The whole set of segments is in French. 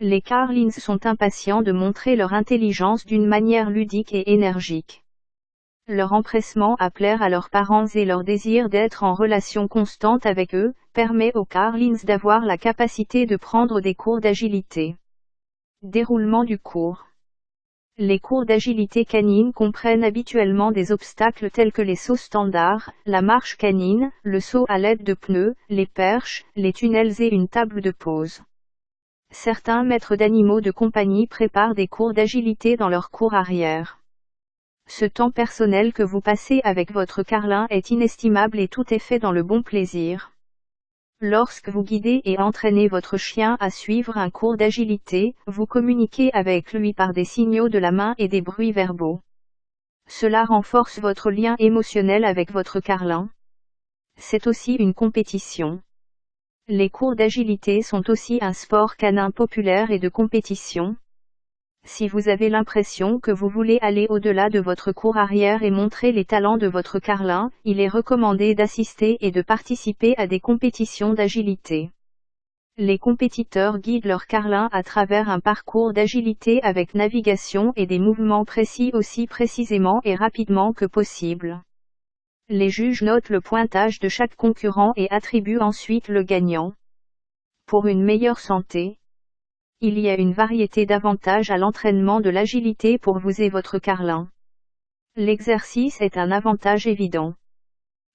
Les Carlins sont impatients de montrer leur intelligence d'une manière ludique et énergique. Leur empressement à plaire à leurs parents et leur désir d'être en relation constante avec eux, permet aux Carlins d'avoir la capacité de prendre des cours d'agilité. Déroulement du cours. Les cours d'agilité canine comprennent habituellement des obstacles tels que les sauts standards, la marche canine, le saut à l'aide de pneus, les perches, les tunnels et une table de pause. Certains maîtres d'animaux de compagnie préparent des cours d'agilité dans leur cour arrière. Ce temps personnel que vous passez avec votre carlin est inestimable et tout est fait dans le bon plaisir. Lorsque vous guidez et entraînez votre chien à suivre un cours d'agilité, vous communiquez avec lui par des signaux de la main et des bruits verbaux. Cela renforce votre lien émotionnel avec votre carlin. C'est aussi une compétition. Les cours d'agilité sont aussi un sport canin populaire et de compétition. Si vous avez l'impression que vous voulez aller au-delà de votre cour arrière et montrer les talents de votre carlin, il est recommandé d'assister et de participer à des compétitions d'agilité. Les compétiteurs guident leur carlin à travers un parcours d'agilité avec navigation et des mouvements précis aussi précisément et rapidement que possible. Les juges notent le pointage de chaque concurrent et attribuent ensuite le gagnant. Pour une meilleure santé, il y a une variété d'avantages à l'entraînement de l'agilité pour vous et votre carlin. L'exercice est un avantage évident.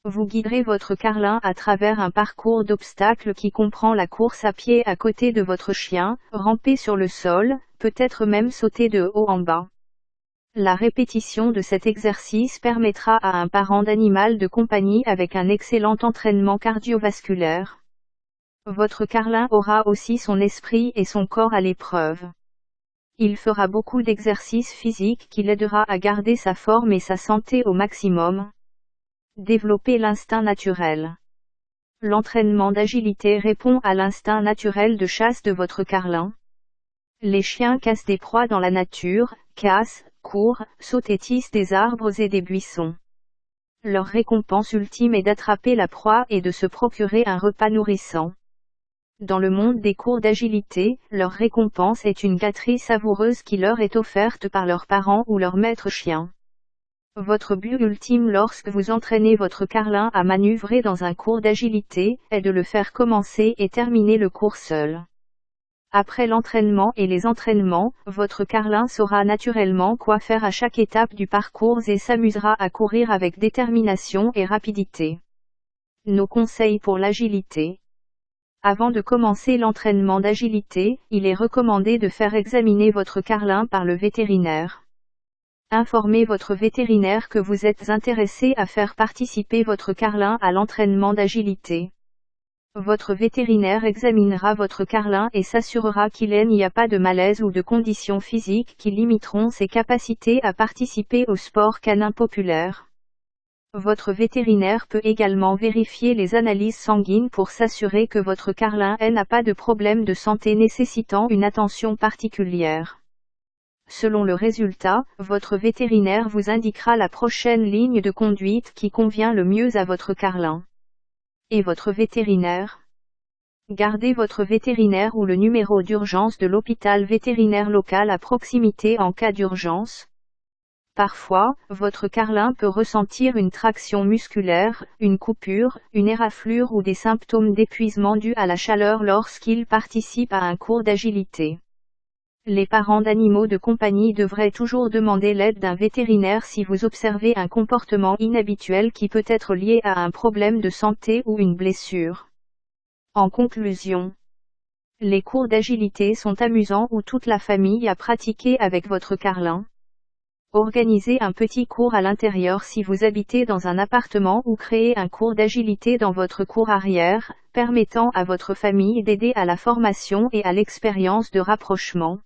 Vous guiderez votre carlin à travers un parcours d'obstacles qui comprend la course à pied à côté de votre chien, ramper sur le sol, peut-être même sauter de haut en bas. La répétition de cet exercice permettra à un parent d'animal de compagnie avec un excellent entraînement cardiovasculaire. Votre carlin aura aussi son esprit et son corps à l'épreuve. Il fera beaucoup d'exercices physiques qui l'aidera à garder sa forme et sa santé au maximum. Développer l'instinct naturel. L'entraînement d'agilité répond à l'instinct naturel de chasse de votre carlin. Les chiens cassent des proies dans la nature, cassent, courent, sautent et tissent des arbres et des buissons. Leur récompense ultime est d'attraper la proie et de se procurer un repas nourrissant. Dans le monde des cours d'agilité, leur récompense est une gâterie savoureuse qui leur est offerte par leurs parents ou leur maître chien. Votre but ultime lorsque vous entraînez votre carlin à manœuvrer dans un cours d'agilité, est de le faire commencer et terminer le cours seul. Après l'entraînement et les entraînements, votre carlin saura naturellement quoi faire à chaque étape du parcours et s'amusera à courir avec détermination et rapidité. Nos conseils pour l'agilité. Avant de commencer l'entraînement d'agilité, il est recommandé de faire examiner votre carlin par le vétérinaire. Informez votre vétérinaire que vous êtes intéressé à faire participer votre carlin à l'entraînement d'agilité. Votre vétérinaire examinera votre carlin et s'assurera qu'il n'y a pas de malaise ou de conditions physiques qui limiteront ses capacités à participer au sport canin populaire. Votre vétérinaire peut également vérifier les analyses sanguines pour s'assurer que votre carlin n'a pas de problème de santé nécessitant une attention particulière. Selon le résultat, votre vétérinaire vous indiquera la prochaine ligne de conduite qui convient le mieux à votre carlin. Et votre vétérinaire? Gardez votre vétérinaire ou le numéro d'urgence de l'hôpital vétérinaire local à proximité en cas d'urgence. Parfois, votre carlin peut ressentir une traction musculaire, une coupure, une éraflure ou des symptômes d'épuisement dus à la chaleur lorsqu'il participe à un cours d'agilité. Les parents d'animaux de compagnie devraient toujours demander l'aide d'un vétérinaire si vous observez un comportement inhabituel qui peut être lié à un problème de santé ou une blessure. En conclusion, les cours d'agilité sont amusants où toute la famille a pratiqué avec votre carlin. Organisez un petit cours à l'intérieur si vous habitez dans un appartement ou créez un cours d'agilité dans votre cour arrière, permettant à votre famille d'aider à la formation et à l'expérience de rapprochement.